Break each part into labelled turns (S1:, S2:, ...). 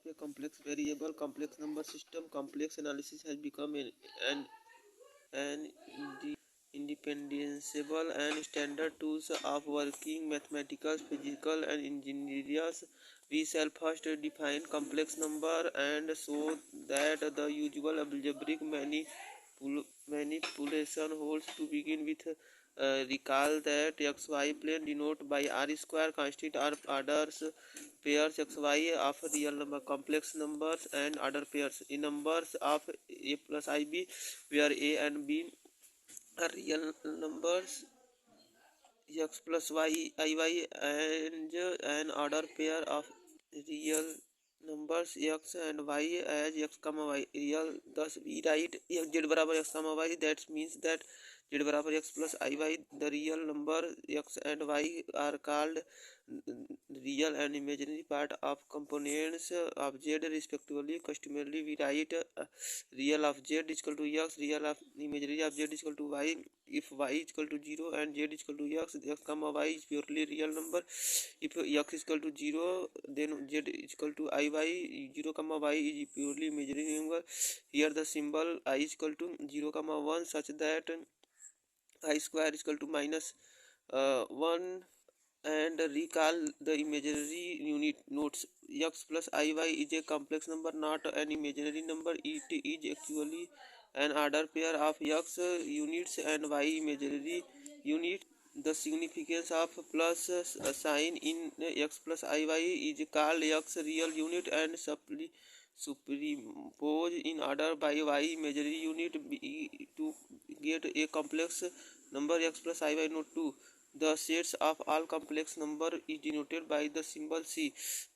S1: of a complex variable, complex number system, complex analysis has become an indispensable and standard tools of working mathematics, physical, and engineers. We shall first define complex number and show that the usual algebraic manipulation holds. To begin with, recall that xy plane denoted by r square consist are orders pairs xy of real number, complex numbers, and order pairs in numbers of a plus ib, where a and b are real numbers. X plus y iy and an order pair of real numbers x and y as x comma y real. Thus we write z barabar x comma y. That means that z barabar x plus iy, the real number x and y are called real and imaginary part of components of z respectively. Customarily we write real of z is equal to x, real of imaginary of z is equal to y. If y is equal to 0 and z is equal to x comma y is purely real number. If x is equal to 0, then z is equal to iy. 0 comma y is purely imaginary number. Here the symbol I is equal to 0 comma 1, such that I square is equal to minus 1. And recall the imaginary unit notes. X plus iy is a complex number, not an imaginary number. It is actually an order pair of x units and y imaginary unit. The significance of plus sign in x plus iy is called x real unit and superimpose in order by y imaginary unit to get a complex number x plus iy. Note 2. The sets of all complex number is denoted by the symbol C.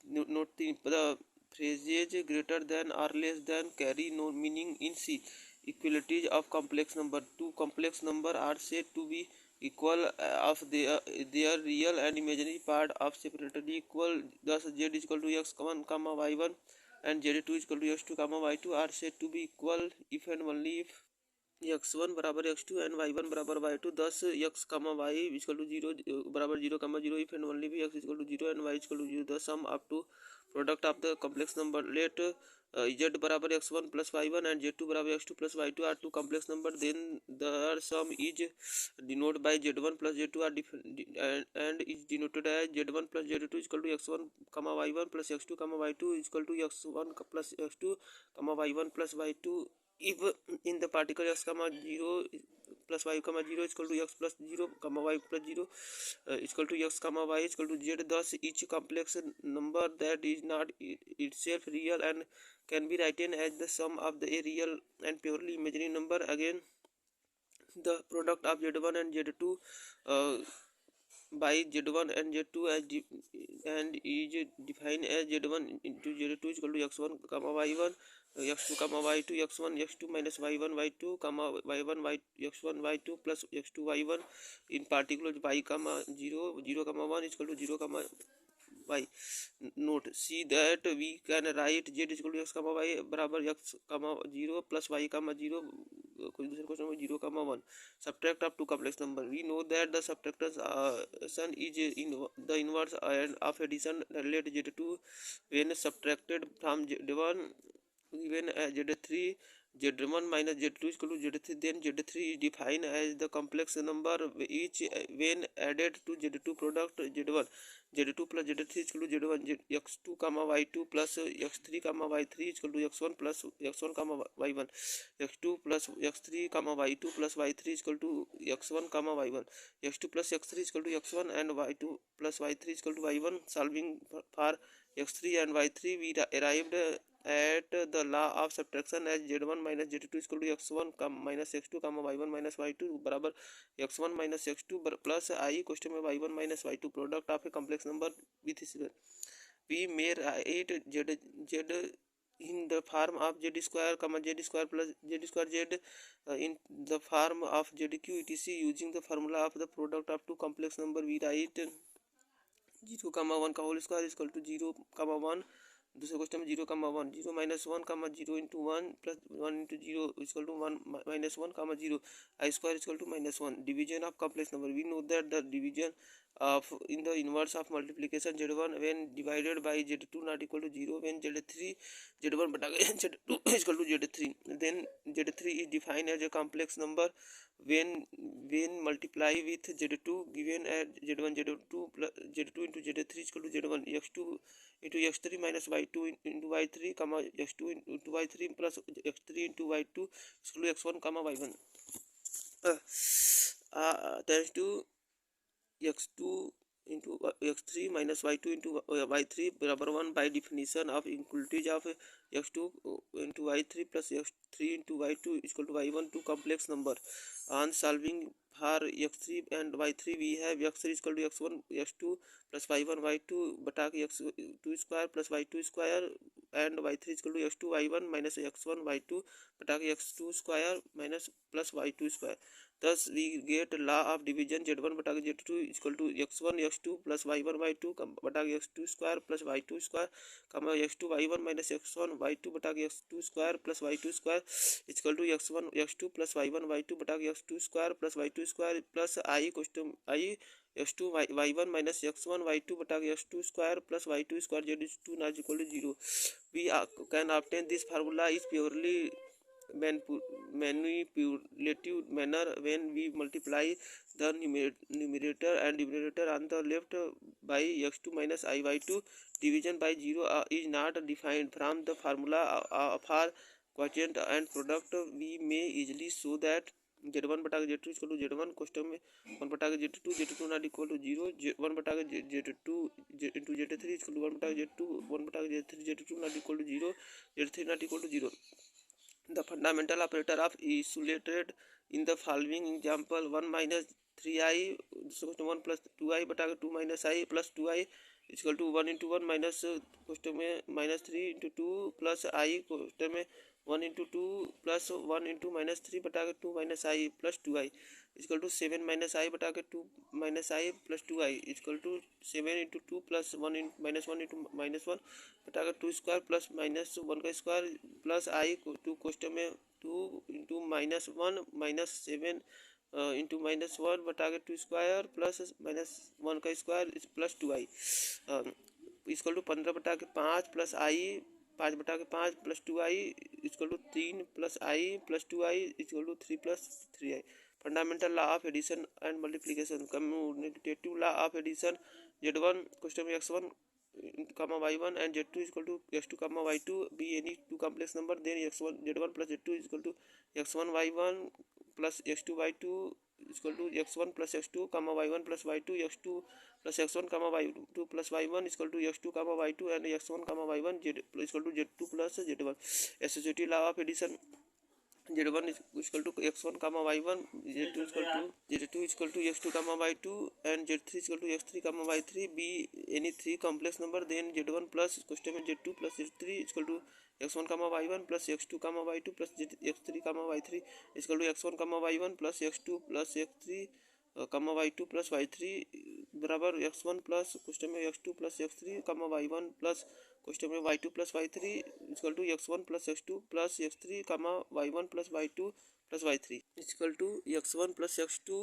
S1: Note 3. The phrases greater than or less than carry no meaning in C. Equalities of complex number. Two complex number are said to be equal of their real and imaginary part of separately equal. Thus z is equal to x1 comma y1 and z2 is equal to x2 comma y2 are said to be equal if and only if x1 बराबर x2 and y1 बराबर y2. thus x comma y is equal to 0 बराबर 0 comma 0 if and only if x is equal to 0 and y is equal to 0. the sum up to product of the complex number. Let z बराबर x1 plus y1 and z2 बराबर x2 plus y2 are two complex number, then their sum is denoted by z1 plus z2 are and is denoted as z1 plus z2 is equal to x1 comma y1 plus x2 comma y2 is equal to x1 plus x2 comma y1 plus y2. If in the particle x comma 0 plus y comma 0 is equal to x plus 0 comma y plus 0 is equal to x comma y is equal to z. Thus each complex number that is not itself real and can be written as the sum of the real and purely imaginary number. Again, the product of z1 and z2 by z1 and z2 as and is defined as z1 into z2 is equal to x1 comma y1 x2 comma y2 x1 x2 minus y1 y2 comma y1 y x1 y2 plus x2 y1. in particular y comma 0 0 comma 1 is equal to 0 comma y. Note, see that we can write z is equal to x comma y बराबर x comma 0 plus y comma 0 कुछ दूसरे question में 0 comma 1. subtract of two complex number. We know that the subtraction is in the inverse and of addition. Let z2 when subtracted from z1 given as z3, z1 minus z2 is equal to z3, then z3 is defined as the complex number which when added to z2 product z1 z2 plus z3 is equal to z1 x2 comma y2 plus x3 comma y3 is equal to x1 plus x1 comma y1 x2 plus x3 comma y2 plus y3 is equal to x1 comma y1 x2 plus x3 is equal to x1 and y2 plus y3 is equal to y1. Solving for x3 and y3 we arrived at the law of subtraction as z1 minus z2 is equal to x1 minus x2 comma y1 minus y2 बराबर x1 minus x2 plus I question में y1 minus y2 product of a complex number with we may write z in the form of z square comma z square plus z square z in the form of zq etc. using the formula of the product of two complex number. We write 0 comma 1 का whole square equal to 0 comma 1. दूसरे question में 0 comma 1 0 minus 1 comma 0 into 1 plus 1 into 0 is equal to 1 minus 1 comma 0 I square is equal to minus 1. Division of complex number. We know that the division of in the inverse of multiplication z1 when divided by z2 not equal to 0, when z1 बटा z2 is equal to z3, then z3 is defined as a complex number when multiply with z2 given as z1 z2 plus z2 into z3 is equal to z1 x2 into x3 minus y2 into y3 comma x2 into y3 plus x3 into y2 is equal to x1 comma y1 tends to x2 into x3 minus y2 into y3 बराबर 1 by definition of equalities of x2 into y3 plus x3 into y2 is equal to y1 to complex number. On solving for x3 and y3 we have x3 is equal to x1 x2 plus y1 y2 बटा के x2 square plus y2 square and y3 is equal to x2 y1 minus x1 y2 बटा के x2 square minus plus y2 square. Thus we get law of division z1 बटा के z2 is equal to x1 x2 plus y1 y2 बटा के x2 square plus y2 square comma x2 y1 minus x1 y2 बटा के x2 square plus y2 square is equal to x1 x2 plus y1 y2 बटा के x2 square plus y2 square plus I question I x2 y1 minus x1 y2 बटा के x2 square plus y2 square z2 not equal to 0. We can obtain this formula is purely manipulative manner when we multiply the numerator and denominator on the left by x2 minus I y2. Division by 0 is not defined from the formula for quotient and product. We may easily show that z1 बटा के z2 equal to z1 question में 1 बटा के z2 not equal to 0 1 बटा के z2 into z3 equal to 1 बटा के z2 1 बटा के z3 not equal to 0 z3 not equal to 0. The fundamental operator of isolated in the following example 1 minus 3i 1 plus 2i बटा के 2 minus i plus 2i is equal to 1 into 1 minus question में minus 3 into 2 plus i question में 1 into 2 plus 1 into minus 3 बटा के 2 minus i plus 2i is equal to 7 minus I बटा के 2 minus I plus 2i is equal to 7 into 2 plus 1 in minus 1 into minus 1 बटा के 2 square plus minus 1 का square plus आई 2 question में 2 into minus 1 minus 7 into minus 1 बटा के 2 square plus minus 1 का square plus 2i equal to 15 बटा के 5 plus आई 5 बटा के 5 plus 2i equal to 3 plus i plus 2i equal to 3 plus 3i. Fundamental law of addition and multiplication. Commutative law of addition z1 question में x1 comma y1 and z2 is equal to x2 comma y2 be any two complex number, then x1 z1 plus z2 is equal to x1 y1 plus x2 y2 is equal to x1 plus x2 comma y1 plus y2 x2 plus x1 comma y2 plus y1 is equal to x2 comma y2 and x1 comma y1 z is equal to z2 plus z1. Associative law of addition z1 is equal to x1 comma y1 z2 is equal to x2 comma y2 and z3 is equal to x3 comma y3 be any three complex number, then z1 plus question में z2 plus z3 is equal to x1 comma y1 plus x2 comma y2 plus x3 comma y3 is equal to x1 comma y1 plus x2 plus x3 comma y2 plus y3 बराबर x1 plus question में x2 plus x3 comma y1 plus question में y2 plus y3 equal to x1 plus x2 plus x3 comma y1 plus y2 plus y3 equal to x1 plus x2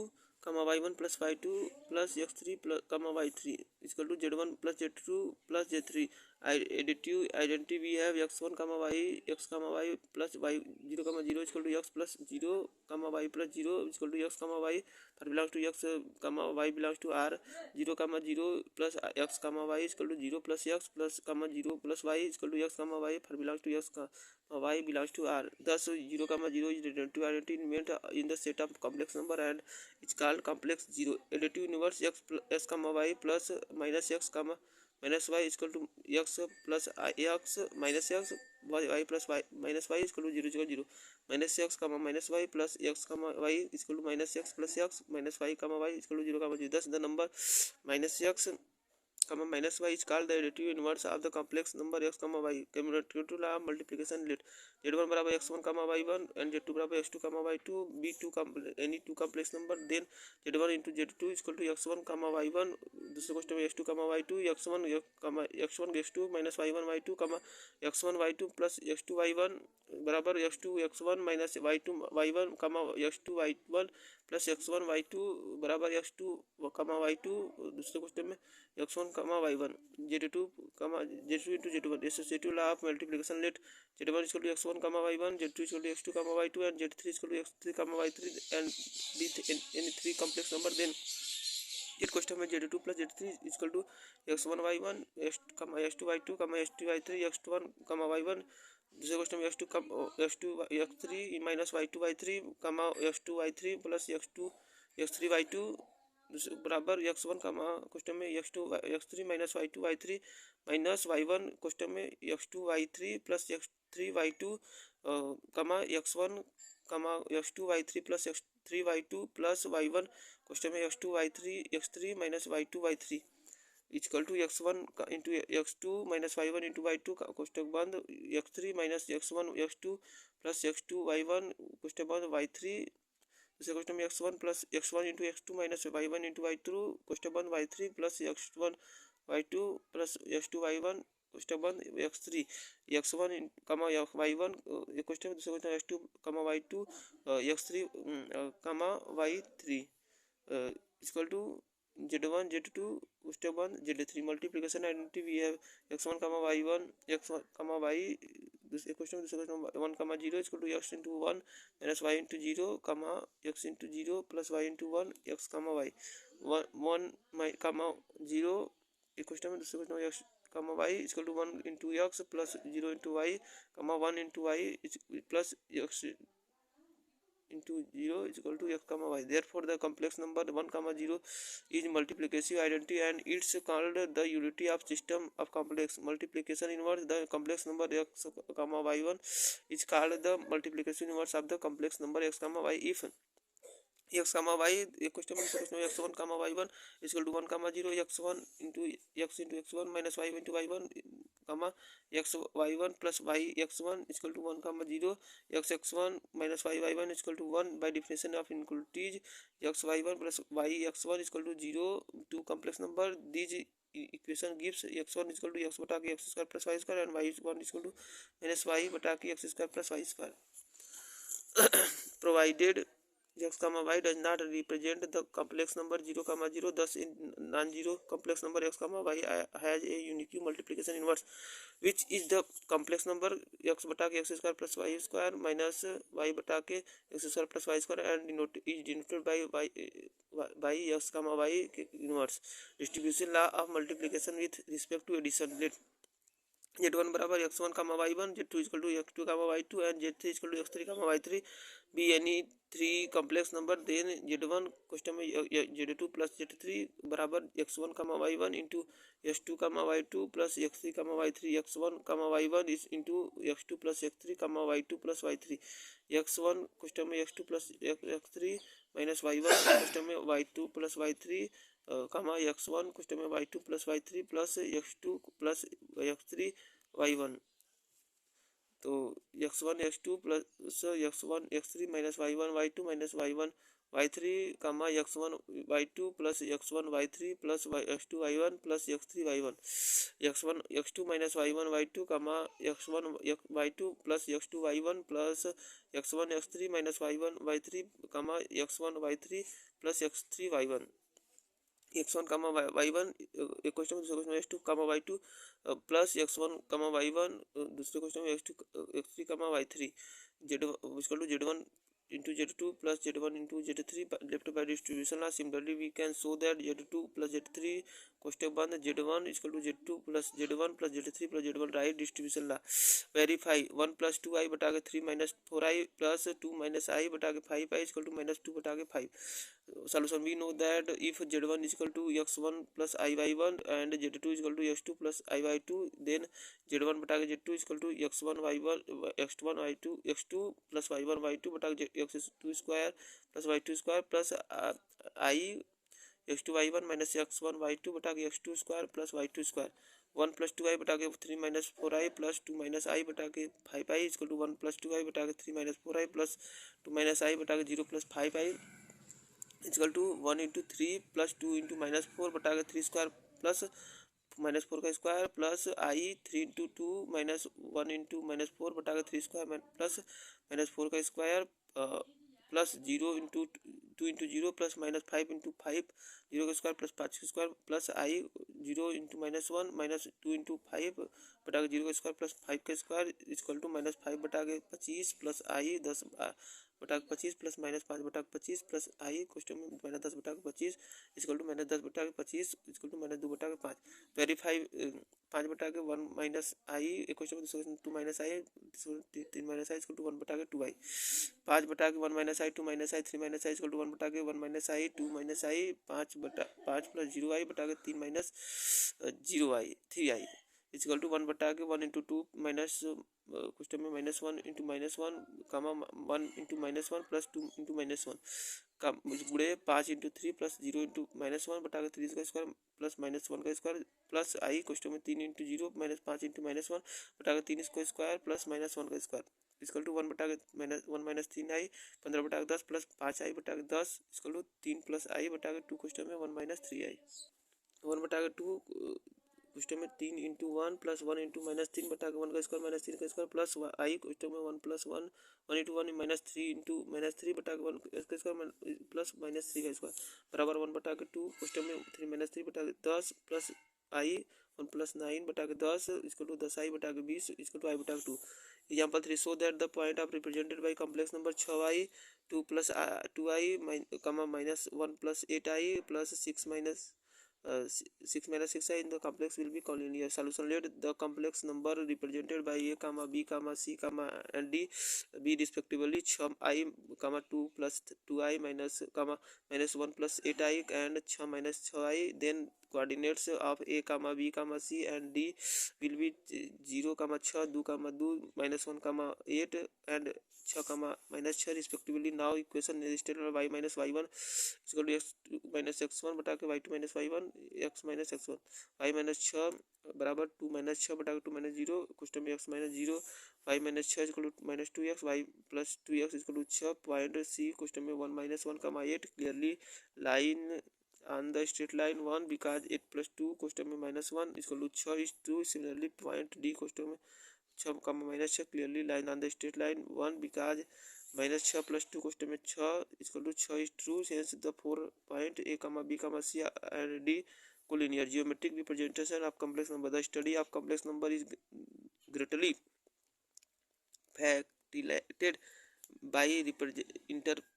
S1: comma y1 plus y2 plus x3 comma y3 equal to z1 plus z2 plus z3. Identity we have x1 comma y x comma y plus y 0 comma 0 equal to x plus 0 comma y plus 0 equal to x comma y for belongs to x comma y belongs to r 0 comma 0 plus x comma y equal to 0 plus x plus comma 0 plus y equal to x comma y for belongs to x y belongs to r. Thus 0 comma 0 is relative identity meant in the set of complex number and it's called complex 0. Additive inverse x comma y plus minus x comma minus y is equal to x plus x minus x y plus y minus y is equal to 0 0 minus x comma minus y plus x comma y is equal to minus x plus x minus y comma y is equal to 0 0. Thus the number minus x comma minus y is called the additive inverse of the complex number x comma y. Commutative law of multiplication let z1 बराबर x1 comma y1 and z2 बराबर x2 comma y2 be any two complex number, then z1 into z2 is equal to x1 comma y1. दूसरे question में x2 comma y2 x1 x2 minus y1 y2 comma x1 y2 plus x2 y1 बराबर x2 x1 minus y2 y1 comma x2 y1 plus x1 y2 बराबर x2 कमा y2. दूसरे question में x1 comma y1 z2 comma z2 into z1 associative law of multiplication let z1 equal to x1 comma y1 z2 equal to x2 कमा y2 and z3 equal to x3 comma y3 and any three complex number. Then ये question में z2 plus z3 equal to x1 y1 x2 y2 कमा x2 y3 x1 comma y1. दूसरे question में x2 x3 minus y2 y3 कमा x2 y3 plus x3 y2 बराबर x1 कमा question में x3 minus y2 y3 minus y1 question में x2 y3 plus x3 y2 कमा x1 कमा x2 y3 plus x3 y2 plus y1 question में x3 minus y2 y3 equal to x1 into x2 minus y1 into y2 question बंद x3 minus x1 x2 plus x2 y1 question बंद y3. दूसरे question में x1 plus x1 into x2 minus y1 into y2 question बंद y3 plus x1 y2 plus x2 y1 question बंद x3 x1 comma y1 question दूसरे question x2 कमा y2 x3 comma y3 equal to z1 z2 step 1 z3 multiplication identity we have x1 comma y1 x1 कमा y. दूसरे question 1 comma 0 equal to x into 1 minus y into 0 comma x into 0 plus y into 1 x comma y 1 comma 0. एक question में दूसरे question x comma y equal to 1 into x plus 0 into y comma 1 into y plus x into 0 is equal to x comma y. Therefore the complex number 1 comma 0 is multiplicative identity and it's called the unity of system of complex multiplication inverse. The complex number x comma y1 is called the multiplication inverse of the complex number x comma y. If x comma y एक question में x1 comma y1 is equal to 1 comma 0 x1 into x1 minus y into y1 comma x y1 plus y x1 is equal to 1 comma 0 x1 minus y y1 is equal to 1. By definition of inequalities x y1 plus y x1 is equal to 0 two complex number. These equation gives x1 is equal to x बटा के x square plus y square and y1 is equal to minus y बटा के x square plus y square. Provided x comma y does not represent the complex number 0 comma 0, thus in non-zero complex number x comma y has a unique multiplication inverse, which is the complex number x बटा के x square plus y square minus y बटा के x square plus y square and is denoted by x comma y inverse. Distribution law of multiplication with respect to addition. Let z1 बराबर x1 comma y1 z2 equal to x2 कमा y2 and z3 equal to x3 comma y3 be any three complex number. Then z1 question में z2 plus z3 बराबर x1 comma y1 into x2 कमा y2 plus x3 comma y3 x1 comma y1 इस into x2 plus x3 कमा y2 plus y3 x1 question में x2 plus x3 minus y1 question में y2 plus y3 कमा x1 question में y2 plus y3 plus x2 plus x3 y1. तो x1 x2 plus x1 x3 minus y1 y2 minus y1 y3 कमा x1 y2 plus x1 y3 plus x2 y1 plus x3 y1 x1 x2 minus y1 y2 कमा x1 y2 plus x2 y1 plus x1 x3 minus y1 y3 कमा x1 y3 plus x3 y1 x1 comma y1 एक question में दूसरे question में x2 कमा y2 plus x1 comma y1 दूसरे question में x3 comma y3 z1 into z2 plus z1 into z3 left by distribution law. Similarly we can show that z2 plus z3 question बंद z1 equal to z2 plus z1 plus z3 plus z1 right distribution law. Verify 1 plus 2i बटा के 3 minus 4i plus 2 minus i बटा के 5i equal to minus 2 बटा के 5. Solution we know that if z1 is equal to x1 plus iy1 and z2 is equal to x2 plus iy2 then z1 बटा के z2 is equal to x1 y1 x1 y2 x2 plus y1 y2 बटा के x2 square plus y2 square plus i x2 y1 minus x1 y2 बटा के x2 square plus y2 square 1 plus 2i बटा के 3 minus 4i plus 2 minus आई बटा के 5i equal to 1 plus 2i बटा के 3 माइनस 4i प्लस 2 माइनस आई बटा के 0 plus 5i equal to 1 into 3 plus 2 into minus 4 बटा के 3 स्क्वायर प्लस माइनस 4 का square plus i 3 into 2 minus 1 into minus 4 बटा के 3 स्क्वायर प्लस माइनस 4 का square plus 0 into 2 into 0 plus minus 5 into 5 0 का square plus 5 का square plus i 0 into minus 1 minus 2 into 5 बटा के 0 का स्क्वायर प्लस 5 का स्क्वायर इक्वल टू माइनस 5 बटा के 25 प्लस आई 10 बटा के 25 प्लस माइनस 5 बटा के 25 प्लस आई क्वेश्चन में माइनस 10 बटा के 25 इक्वल टू माइनस 10 बटा के 25 इक्वल टू माइनस 2 बटा के 5 वेरीफाई 5 बटा के 1 माइनस आई क्वेश्चन में 2 minus i 3 minus i equal to 1 बटा के 2 आई 5 बटा के 1 minus i 2 minus i 3 minus i equal to 1 बटा के 1 minus i 2 minus i 5 plus 0 i बटा के 3 minus 0 i 3 i equal to 1 बटा के 1 इंटू 2 माइनस क्वेश्चन में minus 1 into minus 1 comma 1 into minus 1 plus 2 into minus 1 का गुड़े 5 into 3 plus 0 into minus 1 बटा के 3 का स्क्वायर प्लस माइनस 1 का स्क्वायर प्लस आई क्वेश्चन में 3 इंटू 0 माइनस 5 इंटू माइनस 1 बटा के 3 का स्क्वायर प्लस माइनस 1 का स्क्वायर इक्वल टू 1 बटा के माइनस 1 माइनस 3 आई 15 बटा के 10 प्लस 5 आई बटा के 10 इक्वल टू 3 प्लस आई बटा के 2 क्वेश्चन में 1 माइनस 3 आई 1 बटा के 2 क्वेश्चन में 3 इंटू 1 प्लस 1 इंटू माइनस 3 बटा के 1 का स्क्वायर माइनस 3 का स्क्वायर प्लस आई क्वेश्चन में 1 plus 1 1 into 1 minus 3 into minus 3 बटा के 1 का स्क्वायर प्लस माइनस 3 का स्क्वायर बराबर 1 बटा के 2 क्वेश्चन में 3 माइनस 3 बटा के 10 प्लस आई 1 प्लस 9 बटा के 10 इसको टू 10 आई बटा के 20 इसको टू आई बटा के 2 example 3 show that the point of represented by complex number 6i 2 plus 2i minus 1 plus 8i plus 6 minus 6i in the complex will be collinear. Solution: let the complex number represented by a comma b comma c comma and d be respectively 6i 2 plus 2i minus 1 plus 8i and 6 minus 6i. Then coordinates of a comma b comma c and d will be 0 6 2 2 minus 1 8 and 6 minus 6 respectively. Now equation is stated y minus y1 is equal to x minus x1 बटा के y2 minus y1 x minus x1 y minus 6 बराबर 2 minus 6 बटा के 2 minus 0 question में x minus 0 y minus 6 equal to minus 2x y plus 2x equal to 6 point c question में 1 minus 1 8 clearly line on the straight line 1 because 8 plus 2 question में minus 1 is equal to 6 is 2. Similarly point D question में 6 minus 6 clearly line on the straight line 1 because minus 6 plus 2 question में 6 is equal to 6 is true. Hence the 4 point A B C and D collinear. Geometric representation of complex number. The study of complex number is greatly facilitated by interpreted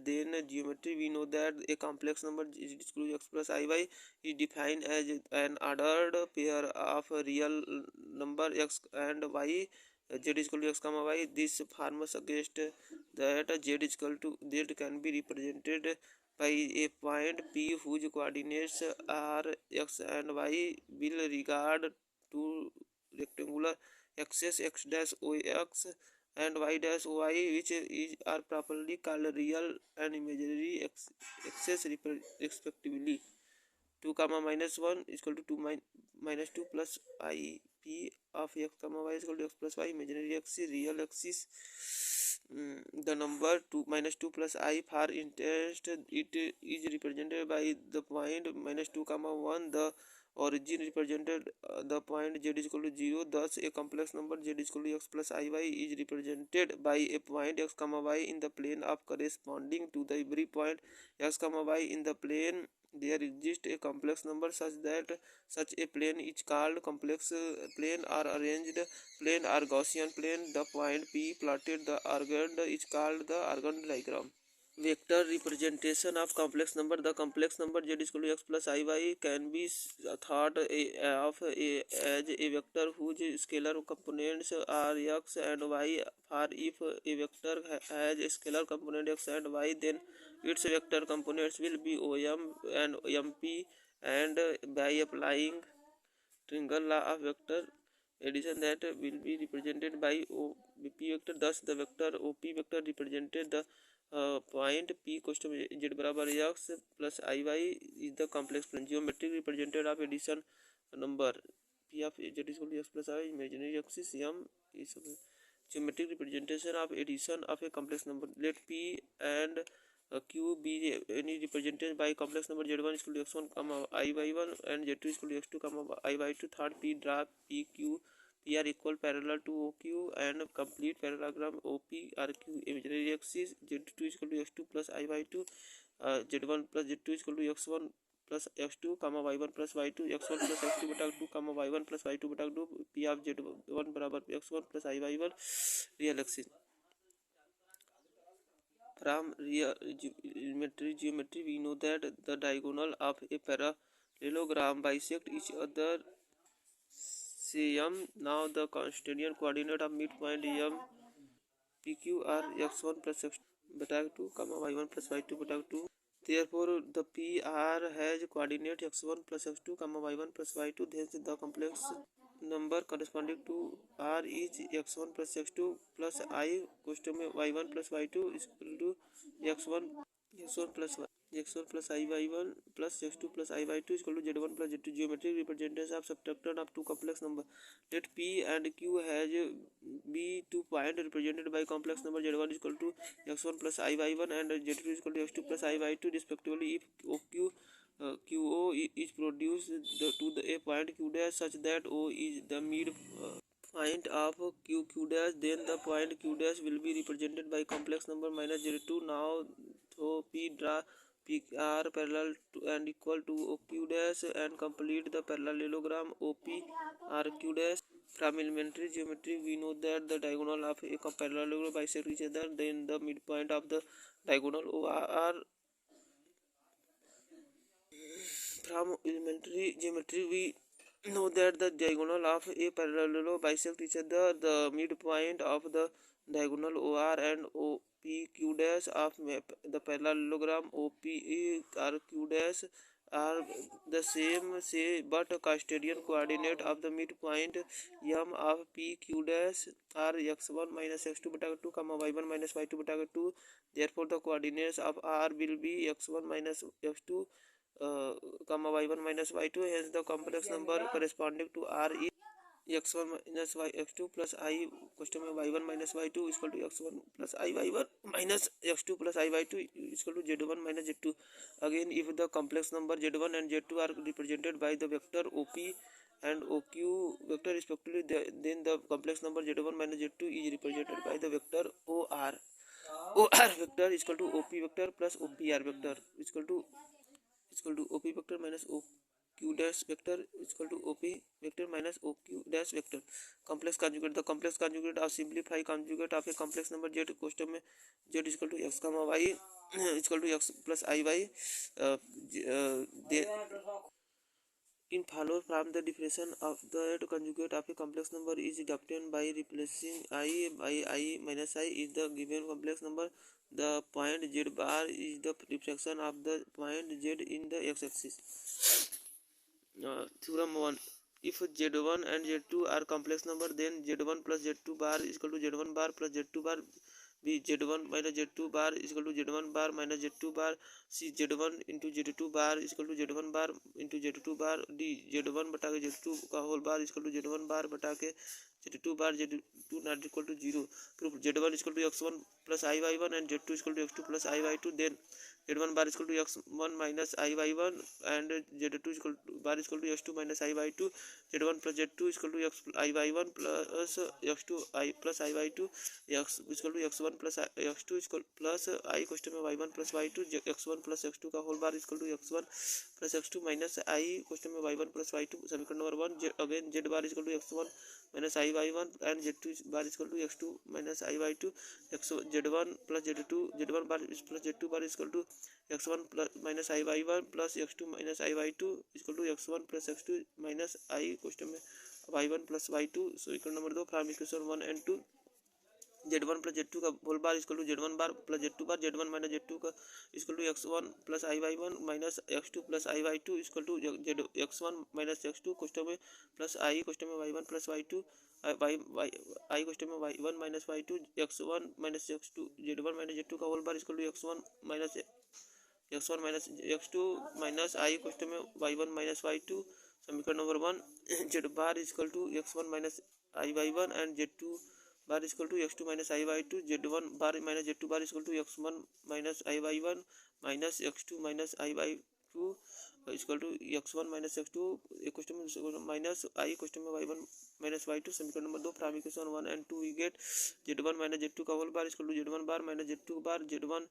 S1: then geometry. We know that a complex number is x plus iy is defined as an ordered pair of real number x and y. Z is equal to x comma y. This form suggests that z is equal to z can be represented by a point p whose coordinates are x and y will regard two rectangular axes x dash o x and y dash y which are properly called real and imaginary axes respectively. 2 minus 1 is equal to 2 minus 2 plus I p of x y is equal to x plus y. Imaginary axis, real axis. The number 2 minus 2 plus I for interest it is represented by the point minus 2 1. The origin represented the point z is equal to 0. Thus a complex number z is equal to x plus iy is represented by a point x y in the plane of corresponding to the every point x y in the plane. There exists a complex number such that such a plane is called complex plane or arranged plane or Gaussian plane. The point P plotted the argand is called the argand diagram. Vector representation of complex number. The complex number z is equal to x plus iy can be thought of as a vector whose scalar components are x and y. For if a vector has a scalar component x and y, then its vector components will be om and mp, and by applying triangle law of vector addition that will be represented by op vector. Thus the vector op vector represented the point P question में z बराबर x plus i y is the complex plane geometric represented of addition number P of z is equal to x plus i imaginary axis M is geometric representation of addition of a complex number. Let p and q be any represented by complex number z1 is equal to x1 comma I y1 and z2 is equal to x2 comma I y2. Third, p draw p q p are equal parallel to oq and complete parallelogram op rq. Imaginary axis z2 is equal to x2 plus I y2, z1 plus z2 is equal to x1 plus x two comma y one plus y two x one plus x two बटा two comma y one plus y two बटा two P of z one बराबर x one plus i y one real axis from real geometry we know that the diagonal of a parallelogram bisect each other same. Now the Cartesian coordinate of midpoint m p q are x1 plus x बटा two comma y one plus y two बटा two. Therefore, the PR has coordinate x1 plus x2 comma y1 plus y2. Hence, the complex number corresponding to R is x1 plus x2 plus I question में y1 plus y2 is equal to x1 plus I y1 plus x2 plus I y2 is equal to z1 plus z2. Geometric representation of subtracted of two complex number. Let P and Q has be 2 points represented by complex number z1 is equal to x1 plus I y1 and z2 is equal to x2 plus I y2 respectively. If OQ QO is produced to a point Q dash such that O is the mid point of q dash, then the point q dash will be represented by complex number minus z2. Now so p draw p r parallel to and equal to q dash and complete the parallelogram op r q dash. From elementary geometry we know that the diagonal of a parallelogram bisect each other, then the midpoint of the diagonal or from elementary geometry we know that the diagonal of a parallelogram bisect each other. The midpoint of the diagonal OR and OPQ dash of the parallelogram OPRQ dash are the same, say, but Cartesian coordinate of the midpoint m of PQ dash are x1 minus x2 beta 2 comma y1 minus y2 beta 2. Therefore, the coordinates of R will be x1 minus x2 comma y1 minus y2. Hence the complex number corresponding to R is x1 minus y x2 plus I question में y1 minus y2 is equal to x1 plus I y1 minus x2 plus I y2 is equal to z1 minus z2. Again, if the complex number z1 and z2 are represented by the vector OP and OQ vector respectively, then the complex number z1 minus z2 is represented by the vector OR. OR vector is equal to OP vector plus OPR vector is equal to OP vector minus OQ dash vector is equal to OP vector minus OQ dash vector. Complex conjugate. The complex conjugate of simplified conjugate of a complex number z question में z is equal to x comma y is equal to x plus iy. In follow from the definition of the conjugate of a complex number is obtained by replacing I by I minus I is the given complex number. The point z bar is the reflection of the point z in the x-axis. Theorem 1. If z1 and z2 are complex number, then z1 plus z2 bar is equal to z1 bar plus z2 bar. B z1 minus z2 bar is equal to z1 bar minus z2 bar. C z1 into z2 bar is equal to z1 bar into z2 bar. D z1 बटा के z2 का whole bar is equal to z1 bar बटा के z2 bar z2 not equal to 0. Proof z1 is equal to x1 plus I y1 and z2 is equal to x2 plus I y2. Then z1 bar is equal to x1 minus I y1 and z2 is equal to bar is equal to x2 minus I y2. z1 plus z2 is equal to x I y1 plus x2 I plus I y2. x is equal to x1 plus x2 is equal plus I question में y1 plus y2 x1 plus x2 का whole bar is equal to x1 plus x2 minus I question में y1 plus y2. समीकरण number 1. Again z bar is equal to x1 minus I y1 and z2 bar is equal to x2 minus I y2. z1 plus z1 bar plus z2 bar is equal to x1 plus minus I y1 plus x2 minus I y2 is equal to x1 plus x2 minus I question में y1 plus y2. So equation number 2 from equation 1 and 2 z1 plus z2 का whole bar equal to z1 bar plus z2 bar z1 minus z2 का equal to x1 plus I y1 minus x2 plus I y2 equal to x1 minus x2 question में plus I question में y1 plus y2 Y आई question में y1 minus y2 x1 minus x2 z1 minus z2 का whole bar equal to x1 minus x2 minus i question में y1 minus y2 समीकरण number 1 z bar equal to x1 minus i y1 and z2 bar equal to x2 minus i y2 z1 bar minus z2 bar equal to x1 minus i y1 minus x2 minus i y2 equal to x1 minus x2 question में minus i question में y1 minus y2 समीकरण number 2 from equation 1 and 2 we get z1 minus z2 का whole bar equal to z1 bar minus z2 bar z1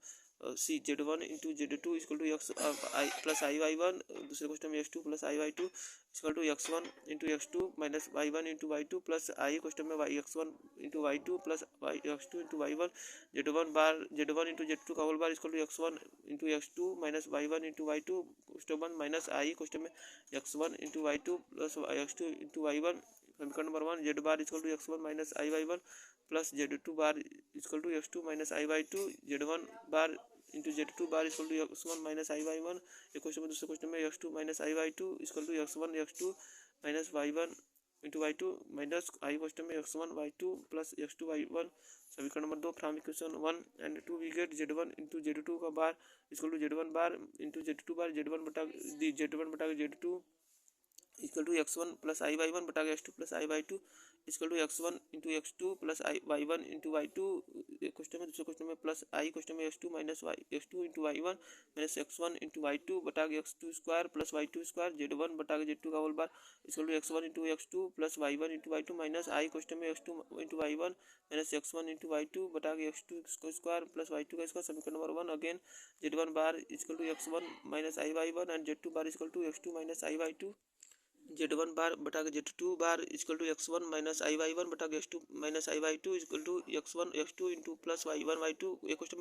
S1: z1 into z2 equal to x i plus i y1 दूसरे question में x2 plus i y2 equal to x1 into x2 minus y1 into y2 plus i question में x1 into y2 plus x2 into y1 z1 into z2 का whole bar equal to x1 into x2 minus y1 into y2 question 1 minus i question में x1 into y2 plus x2 into y1 समीकरण number 1 z bar equal to x1 minus i y1 plus z2 bar equal to x2 minus i y2 z1 bar into z2 bar equal to x1 minus i y1 एक question में दूसरे question में x2 minus i y2 equal to x1 x2 minus y1 into y2 minus i question में x1 y2 plus x2 y1 समीकरण number 2 from equation 1 and 2 we get z1 into z2 का bar equal to z1 bar into z2 bar z1 बटा z2 equal to x1 plus i y1 बटा x2 plus i y2 equal to x1 into x2 plus i y1 into y2 question में दूसरे question में plus i question में x2 minus x2 into y1 minus x1 into y2 बटा x2 square plus y2 square z1 बटा z2 का whole bar equal to x1 into x2 plus y1 into y2 minus i question में x2 into y1 minus x1 into y2 बटा x2 square plus y2 का square समीकरण number 1 again z1 bar equal to x1 minus i y1 and z2 bar equal to x2 minus i y2 z1 bar बटा z2 bar equal to x1 minus i y1 बटा x2 minus i y2 equal to x1 x2 into plus y1 y2 एक question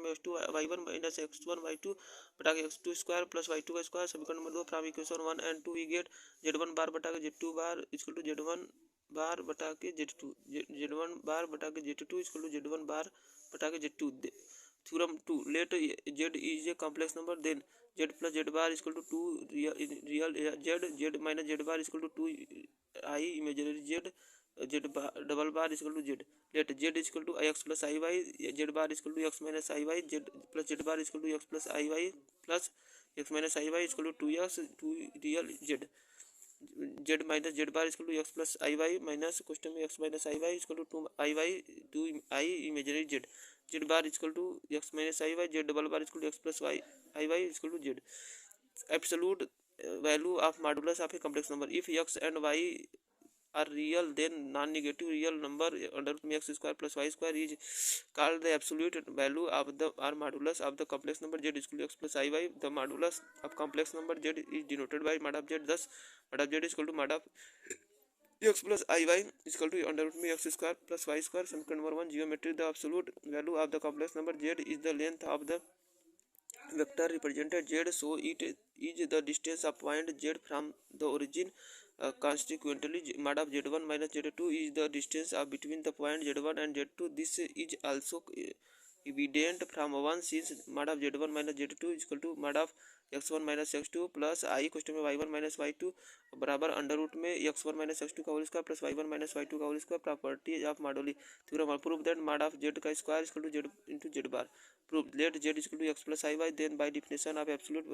S1: में x2 y1 minus x1 y2 बटा x2 square plus y2 का square समीकरण number 2 from equation 1 and 2 we get z1 bar बटा z2 bar equal to z1 bar बटा z2 z1 bar बटा z2 equal to z1 bar बटा z2 theorem 2 let z is a complex number then z plus z bar equal to 2 real z minus z bar equal to 2 i imaginary z double bar equal to z let z equal to x plus i y z bar equal to x minus i y z plus z bar equal to x plus i y plus x minus i y equal to 2x 2 real z minus z bar equal to x plus i y minus question में x minus i y equal to 2 i y 2 i imaginary z bar equal to x minus i y z double bar equal to x plus i y equal to z absolute value of modulus of a complex number if x and y are real then non-negative real number under root x square plus y square is called the absolute value of the or modulus of the complex number z is equal to x plus iy. The modulus of complex number z is denoted by mod of z. Thus mod of z is equal to mod of x plus iy is equal to under root x square plus y square. Solution number 1 geometry. The absolute value of the complex number z is the length of the vector represented z, so it is the distance of point z from the origin. Consequently, mod of z1 minus z2 is the distance between the point z1 and z2. This is also evident from 1 since mod of z1 minus z2 is equal to mod of x1 minus x2 plus i question में y1 minus y2 बराबर under root में x1 minus x2 का whole square plus y1 minus y2 का whole square. Property of moduli theorem prove that mod of z का square equal to z into z bar. Prove let z is equal to x plus iy, then by definition of absolute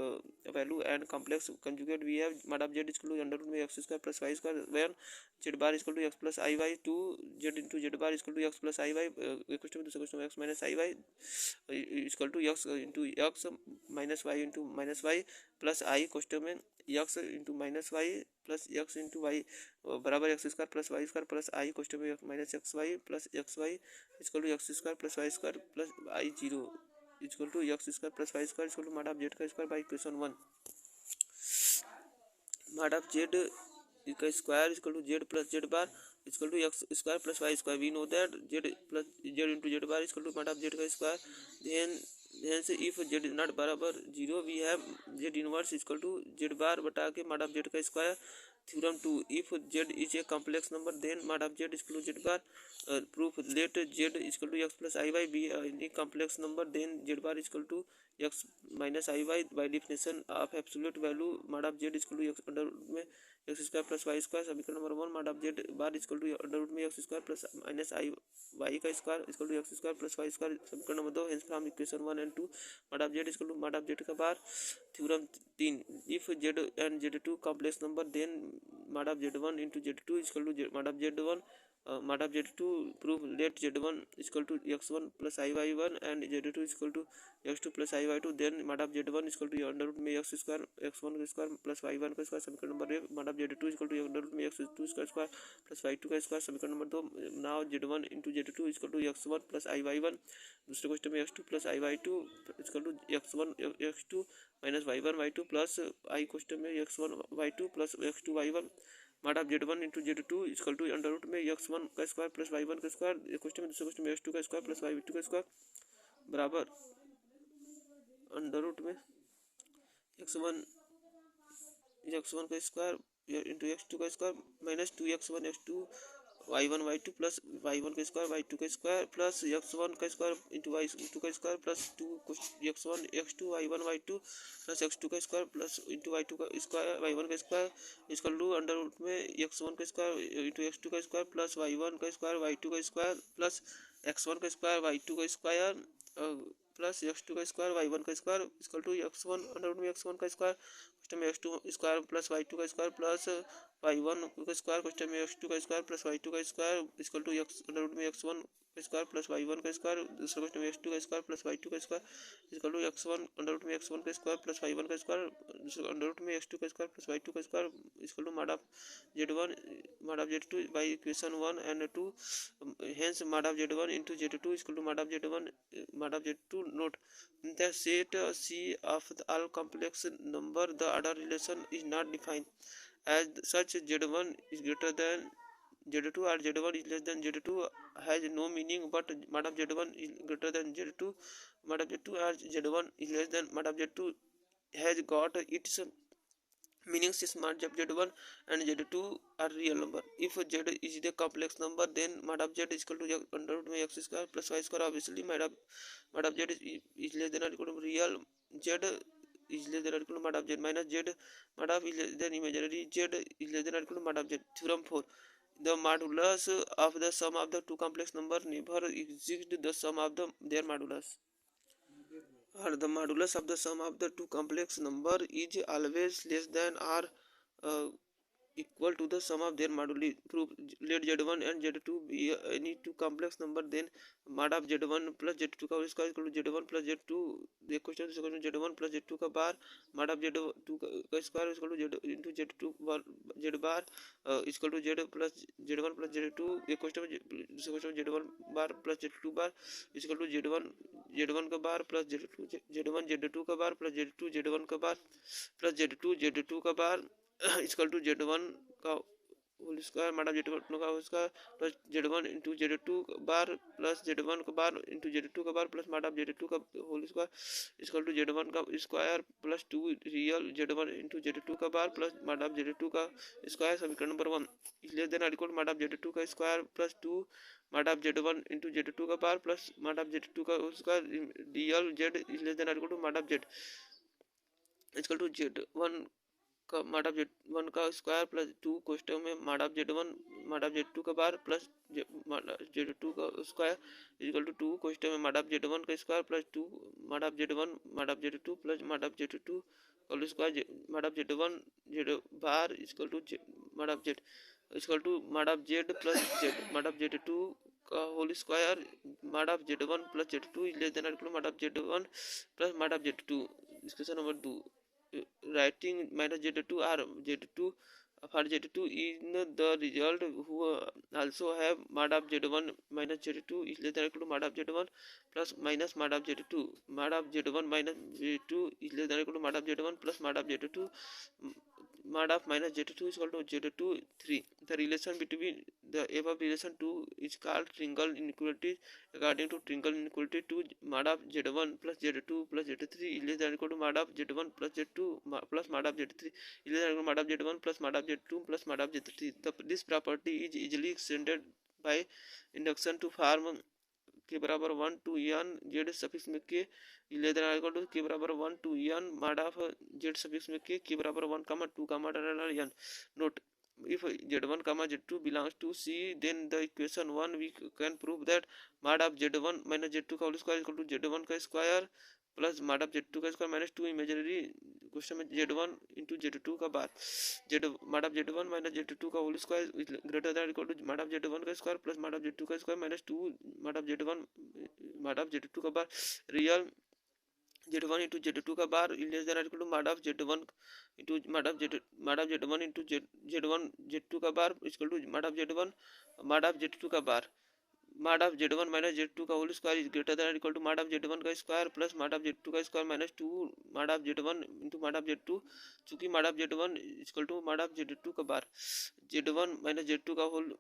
S1: value and complex conjugate we have mod of z is equal to under root x square plus y square when z bar is equal to x plus iy 2 z into z bar is equal to x plus iy question में दूसरा x minus iy is equal to x into x minus y into minus y plus I question में x into minus y plus x into y बराबर x square plus y square plus I question में minus x y plus x y equal to x square plus y square plus i zero equal to x square plus y square equal to mod of z का square by equation 1. mod of z का square equal to z plus z bar equal to x square plus y square. We know that z plus z into Z bar equal to mod of z का square. then से if z is not बराबर 0 we have z inverse equal to z bar बटा के mod of z का square. Theorem 2 if z is a complex number then mod of z is equal to z bar. Proof let z is equal to x plus iy be any complex number then z bar is equal to x minus iy. By definition of absolute value mod of z is equal to x under में x square plus y square. समीकरण number 1 mod of z bar equal to under root में x square plus minus i y का square equal to x square plus y square. समीकरण number 2 hence from equation 1 and 2 mod of z equal to mod of z का bar. Theorem 3 if z and z two complex number then mod of z one into Z two equal to mod of z one mod of z2 prove let z1 equal to x1 plus iy1 and z2 equal to x2 plus iy2 then mod of z1 equal to under root में x square x1 का square plus y1 का square. समीकरण number 1 mod of z2 equal to under root में x2 का square plus y2 का square. समीकरण number 2 now z1 into z2 equal to x1 plus iy1। दूसरे question में x2 plus iy2 equal to x1 x2 minus y1 y2 plus I question में x1 y2 plus x2 y1। Mod of z1 into z2 equal to under root में x1 का square plus y1 का square. Question में दूसरे question में x2 का square plus y2 का square बराबर अंडर रूट में x1 का स्क्वायर इंटू x2 का square minus 2x1 x2 y1 y2 plus y1 का स्क्वायर y2 का स्क्वायर प्लस x1 का स्क्वायर इंटू y2 का square plus 2 x1 x2 y1 y2 plus x2 का square plus into y2 का square y1 का square इसका to under root में x1 का स्क्वायर इंटू x2 का स्क्वायर प्लस y1 का स्क्वायर y2 का स्क्वायर प्लस x1 का स्क्वायर y2 का स्क्वायर प्लस x2 का स्क्वायर y1 का स्क्वायर इसका टू x1 अंडर रूट में x1 का स्क्वायर क्वेश्चन में x2 स्क्वायर प्लस y2 का स्क्वायर प्लस y1 का स्क्वायर क्वेश्चन में x2 का स्क्वायर प्लस y2 का square equal to x under root में x1 का स्क्वायर प्लस y1 का स्क्वायर। दूसरा क्वेश्चन में x2 का स्क्वायर प्लस y2 का square equal to x1 under root में x1 का स्क्वायर प्लस y1 का स्क्वायर। दूसरा अंडर रूट में x2 का स्क्वायर प्लस y2 का square equal to mod of z1 mod of z2 by equation 1 and 2 hence mod of z1 into z2 equal to mod of z1 mod of z2 note the set C of the all complex number the order relation is not defined as such z1 is greater than z2 or z1 is less than z2 has no meaning but mod of z1 is greater than z2 mod of z2 or z1 is less than mod of z2 has got its meanings is mod of z1 and z2 are real number. If z is the complex number then mod of z is equal to under root में x square plus y square obviously mod of z is less than or equal to real z is less than or equal to mod of z minus z mod of is less than imaginary z is less than or equal to mod of z. Theorem 4 the modulus of the sum of the two complex number never exceeds the sum of their modulus or the modulus of the sum of the two complex number is always less than or equal to the sum of their moduli. Proof let z1 and z2 be any two complex number then mod of z1 plus z2 का square equal to z1 plus z2 ये question z1 plus z2 का बार mod of z2 का square equal to z into z2 z bar equal to z plus z1 plus z2 ये question दूसरे question z1 bar plus z2 bar equal to z1 का bar plus z1 z2 का bar plus z2 z1 का bar plus z2 का bar equal to z1 का whole square mod of z1 का whole square plus z1 into z2 bar plus z1 का बार into z2 का bar plus mod of z2 का whole square equal to z1 का square plus 2 real z1 into z2 का bar plus mod of z2 का square. समीकरण number 1 इसलिए then equal mod of z2 का square plus 2 mod of z1 into z2 का bar plus mod of z2 का whole square real z इसलिए then equal to mod of z equal to z1 का mod of z1 का square plus 2 question में mod of z1 mod of z2 का bar plus z2 का square equal to 2 question में mod of z1 का square plus 2 mod of z1 mod of z2 plus mod of z2 whole square mod of z1 z bar equal to mod of z equal to mod of z plus z mod of z2 का whole square mod of z1 plus z2 is less than equal mod of z1 plus mod of z2। Question number 2 writing minus z2 or z2 for z2 in the result who also have mod of z1 minus z2 is less than equal to mod of z1 plus minus mod of z2 mod of z1 minus z2 is less than equal to mod of z1 plus mod of z2 mod of minus z2 is equal to z2 3. The relation between the above relation 2 is called triangle inequality. According to triangle inequality 2 mod of z1 plus z2 plus z3 is less than equal to mod of z1 plus z2 plus mod of z3 is less than equal to mod of z1 plus mod of z2 plus mod of z3. This property is easily extended by induction to form के बराबर 1 to n Z suffix में के less than equal to के बराबर 1 to n mod of Z suffix में के बराबर 1 2 n. Note, if z1 z2 belongs to C, then the equation 1 we can prove that mod of z1 minus z2 का whole square equal to z1 का square plus mod of z2 का square minus 2 imaginary question में z1 into z2 का बार mod of z1 minus z2 का whole square greater than equal to mod of z1 का square plus mod of z2 का square minus 2 mod of z2 का बार real z1 into z2 का bar less than equal to mod of z1 into mod of z1 into z1 z2 का bar equal to mod of z2 का बार mod of z1 minus z2 का whole square is greater than equal to mod of z1 का square plus mod of z2 का square minus 2 mod of z1 into mod of z2 चूंकि mod of z1 equal to mod of z2 का bar z1 minus z2 का whole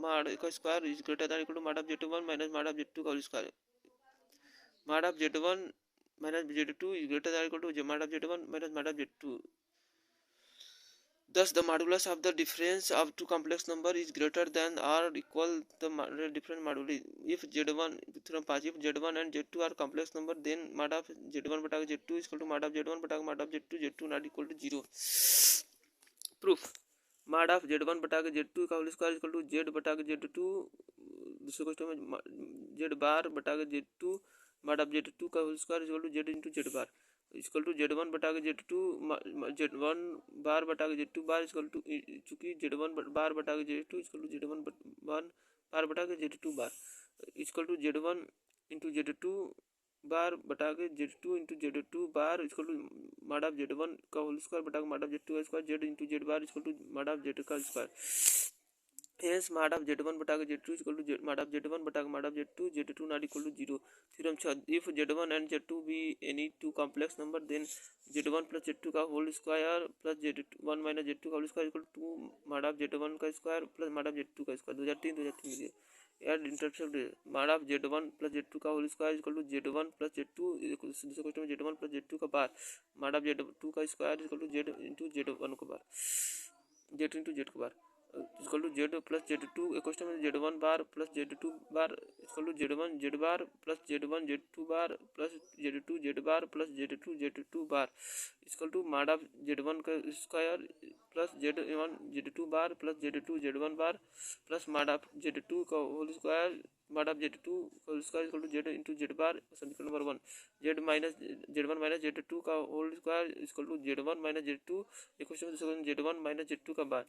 S1: mod का square is greater than equal to mod of z1 minus mod of z2 का whole square mod of z1 minus z2 is greater than or equal to mod of z1 minus mod of z2. Thus, the modulus of the difference of two complex number is greater than or equal the different moduli. If z1 theorem 5, if z1 and z2 are complex number, then mod of z1 बटा z2 is equal to mod of z1 बटा mod of z2, z2 not equal to 0. Proof: mod of z1 बटा z2 का whole square equal to z बटा z2. दूसरे question में z बार बटा z2 mod of z2 का whole square equal to z into z bar equal to z1 बटा z2 z1 bar बटा z2 bar equal to चूंकि z1 bar बटा z2 equal to z1 bar बटा z2 bar equal to z1 into z2 bar बटा z2 into z2 bar equal to mod of z1 का whole square बटा mod of z2 का square z into z bar equal to mod of z का square. Hence, mod of z1 बटा z2 equal to mod of z1 बटा mod of z2, z2 not equal to 0. Theorem 6. If z1 and z2 be any two complex number, then z1 plus z2 का whole square plus z1 minus z2 का whole square equal to mod of z1 का square plus mod of z2 का square. 2003 में add intercept mod of z1 plus z2 का whole square equal to z1 plus z2 दूसरे question में z1 plus z2 का बार mod of z2 का square equal to z into z1 का bar z into z का bar equal to z plus z2 question में z1 bar plus z2 bar equal to z1 z bar plus z1 z2 bar plus z2 z bar plus z2 z2 bar equal to mod of z1 का square plus z1 z2 bar plus z2 z1 bar plus mod of z2 का whole square mod of z2 का whole square equal to z into z bar. समीकरण number 1 z minus z1 minus z2 का whole square equal to z1 minus z2 question में z1 minus z2 का bar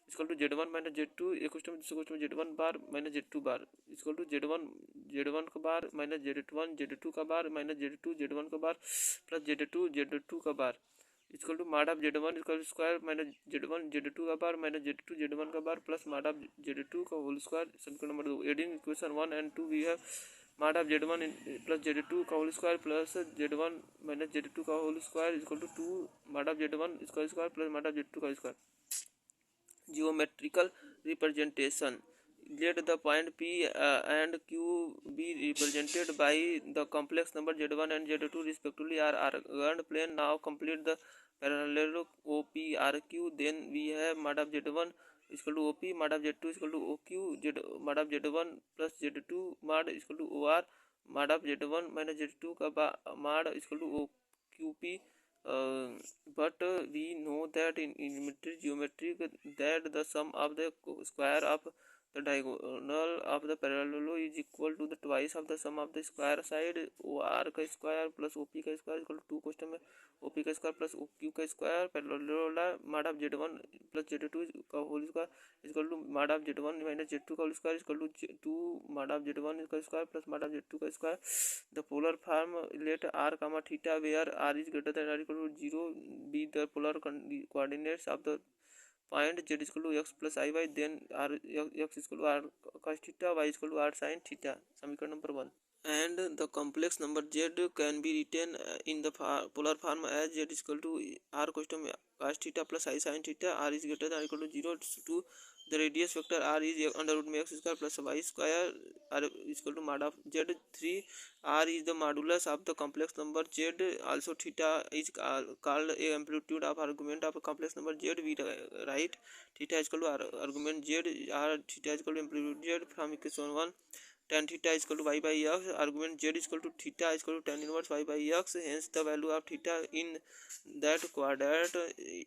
S1: equal to z1 minus z2 question में z1 bar minus z2 bar equal to z1 का बार minus z1 z2 का बार minus z2 z1 का bar plus z2 का bar equal to mod of z1 equal square minus z1 z2 का बार minus z2 z1 का bar plus mod of z2 का whole square. समीकरण number 2. Adding equation 1 and 2 we have mod of z1 plus z2 का whole square plus z1 minus z2 का whole square equal to 2 mod of z1 इसका square plus mod of z2 का square. Geometrical representation. Let the point P and Q be represented by the complex number z1 and z2 respectively are ordered plane. Now complete the parallel OPRQ. Then we have mod of z1 equal to OP, mod of z2 equal to OQ, mod of z1 plus z2 mod equal to OR, mod of z1 minus z2 का mod equal to OQP. But we know that in geometry that the sum of the square of the diagonal of the parallel is equal to the twice of the sum of the square side. OR का square plus OP का square equal to question में OP का square plus OQ का square parallel mod of z1 plus z2 का whole square equal to mod of z1 minus z2 का whole square equal to 2 mod of z1 का square plus mod of z2 का square. The polar form let r comma theta where r is greater than or equal to 0 be the polar coordinates of the point z is equal to x plus iy, then r x is equal to r cos theta, y is equal to r sin theta. समीकरण number 1. And the complex number z can be written in the polar form as z is equal to r cos theta plus I sin theta. R is greater than or equal to 0 to the radius vector r is under root x square plus y square r is equal to mod of z. 3. R is the modulus of the complex number z. Also theta is called a amplitude of argument of a complex number z. We write theta is equal to argument z, r theta is equal to amplitude z from equation 1. tan theta is equal to y by x, argument z is equal to theta is equal to tan inverse y by x. Hence the value of theta in that quadrant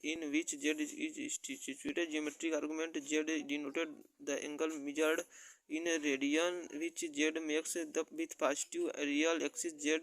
S1: in which z is situated. Geometric argument z denoted the angle measured in radian which z makes the with positive real axis z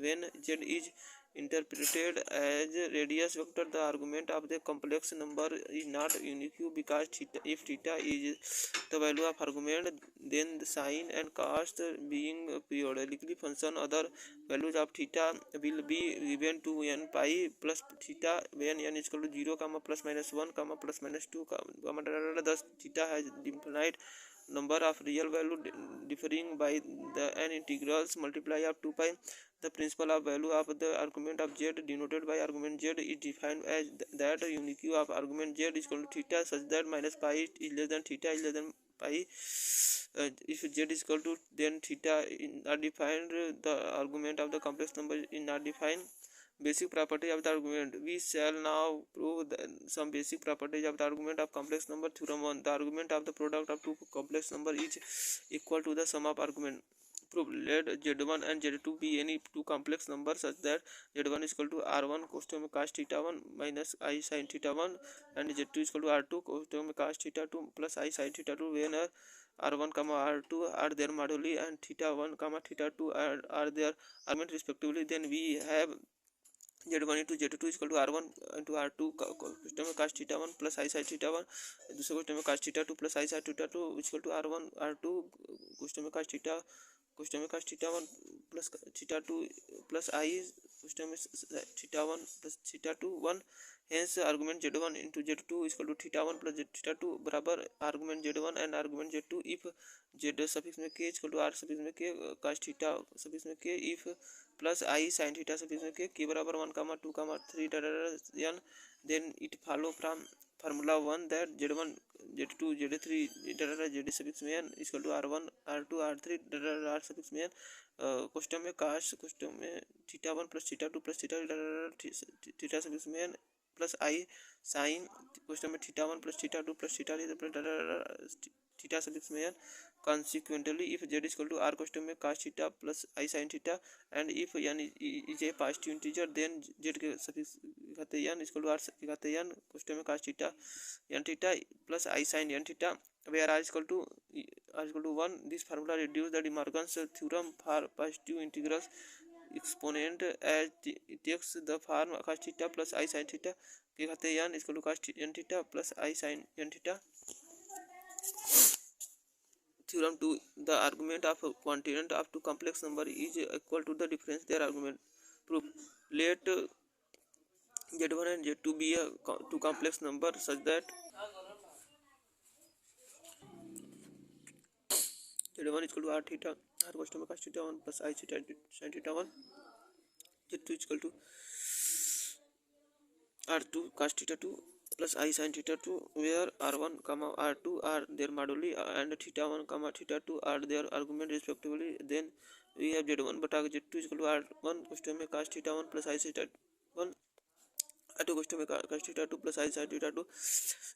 S1: when z is interpreted as radius vector. The argument of the complex number is not unique because theta, if theta is the value of argument, then the sine and cos being periodically function, other values of theta will be given to n pi plus theta when n is equal to 0 comma plus minus 1 comma plus minus 2 comma thus theta has infinite number of real value differing by the n integrals multiply of 2 pi. The principal of value of the argument of z denoted by argument z is defined as that unique of argument z is equal to theta such that minus pi is less than theta is less than pi. If z is equal to then theta is not defined, the argument of the complex number is not defined. Basic property of the argument. We shall now prove some basic properties of the argument of complex number. Theorem 1. The argument of the product of two complex number is equal to the sum of argument. Proof. Let z1 and z2 be any two complex numbers such that z1 is equal to r1 cos theta 1 minus I sin theta 1 and z2 is equal to r2 cos theta 2 plus I sin theta 2 when r1 comma r2 are their moduli and theta 1 comma theta 2 are their argument respectively. Then we have z1 into z2 is equal to r1 into r2 question में cos theta 1 plus I sin theta 1. दूसरे question में cos theta 2 plus I sin theta 2 is equal to r1 r2 question में cos theta 1 plus theta 2 plus I question में theta 1 plus theta 2 1. Hence argument z1 into z2 is equal to theta 1 plus theta 2 बराबर argument z1 and argument z2 if z suffix में k is equal to r suffix में k cos theta suffix में k if plus I sin theta suffix में k बराबर 1 comma 2 comma 3 n. Then it follow from formula 1 that z1 z2 z3 z suffix में n is equal to r1 r2 r3 r suffix में n. Question में cos question में theta 1 plus theta 2 plus theta suffix में n plus आई sign question में theta 1 plus theta 2 plus theta theta suffix में n. Consequently, if z is equal to r question में cos theta plus I sin theta and if n is a positive integer then z के suffix कहते हैं n is equal to r कहते हैं n question में cos theta n theta plus I sin n theta where r is equal to 1. This formula reduces the De Morgan's theorem for positive integrals exponent as it takes the form cos theta plus I sin theta के कहते हैं n is equal to cos n theta plus I sin n theta. Theorem 2. The argument of a quotient of two complex number is equal to the difference their argument. Proof. Let z1 and z2 be a two complex number such that z1 is equal to r theta r question में cos theta 1 plus I theta sin theta 1. z2 is equal to r2 cos theta 2 plus I sin theta 2 where r1 comma r2 are their moduli and theta 1 comma theta 2 are their argument respectively. Then we have z1 बटा z2 is equal to r1 question में cos theta 1 plus I theta 1 r2 question में cos theta 2 plus I sin theta 2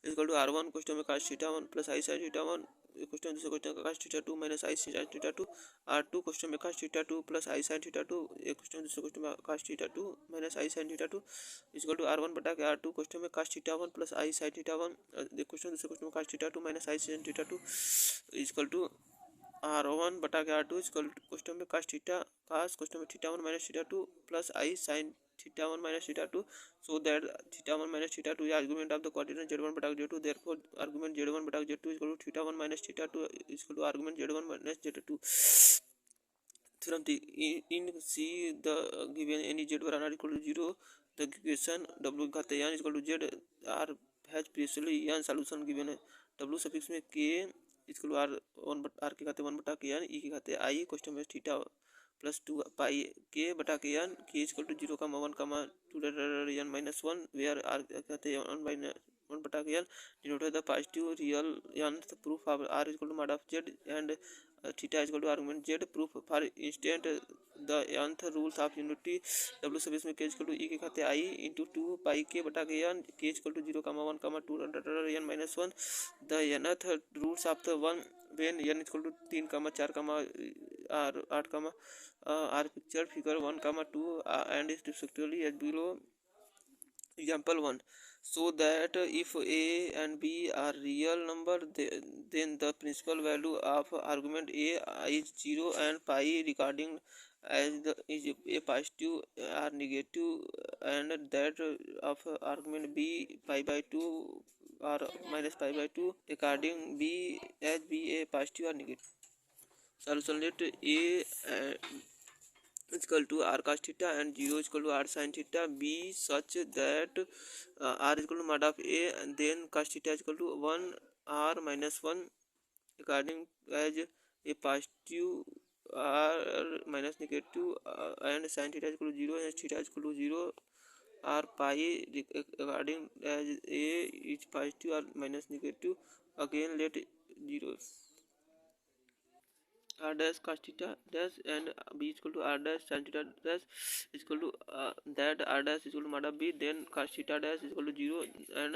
S1: is equal to r1 question में cos theta 1 plus I sin theta 1 question दूसरे question का cos theta 2 minus I sin theta 2 r2 question में cos theta 2 plus I sin theta 2 एक question दूसरे question में cos theta 2 minus I sin theta 2 is equal to r1 बटा के r2 question में cos theta 1 plus I sin theta 1 एक question दूसरे question में cos theta 2 minus I sin theta 2 is equal to r1 बटा के r2 is equal to question में cos question में theta 1 minus theta 2 plus I sin theta 1 minus theta 2 so that theta 1 minus theta 2 is argument of the quadrant z1 बटा z2. Therefore argument z1 बटा z2 is equal to theta 1 minus theta 2 is equal to argument z1 minus z2. Theorem 3. In C the given any z were not equal to 0 the equation w कहते हैं n is equal to z r has previously n solution given है w suffix में k is equal to r के कहते हैं 1 बटा k n e के कहते हैं I क्वेश्चन में थीटा प्लस 2 पाई k बटा के n k equal to 0 comma 1 comma 2 n minus 1 where r कहते हैं 1 बटा के n denoted the positive real nth proof of r is equal to mod of z and theta is equal to argument z. Proof. For instance the nth rules of unity w suffix में k is equal to e के कहते हैं I into 2 pi k बटा के n k is equal to 0 comma 1 comma 2 n minus 1. The nth rules of the 1 when n is equal to 3 comma 4 comma r 8 comma are pictured figure 1 comma 2 and is respectively as below. Example 1. So that if a and b are real number, then the principal value of argument a is 0 and pi regarding as the is a positive or negative, and that of argument b pi by 2 or minus pi by 2 regarding b as be a positive or negative. Solution: let a is equal to r cos theta and 0 is equal to r sin theta be such that r is equal to mod of a, and then cos theta is equal to 1 r minus 1 regarding as a positive r minus negative, and sin theta is equal to 0 and theta is equal to 0 r pi regarding as a is positive or minus negative. Again let 0 r dash cos theta dash and b is equal to r dash sin theta dash is equal to that r dash is equal to mod of b, then cos theta dash is equal to 0 and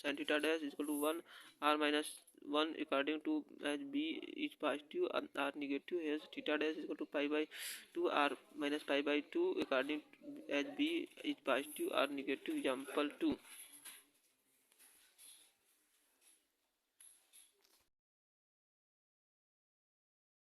S1: sin theta dash is equal to 1 r minus 1 according to as b is positive and r negative. Hence theta dash is equal to pi by 2 r minus pi by 2 according to as b is positive or negative. Example 2.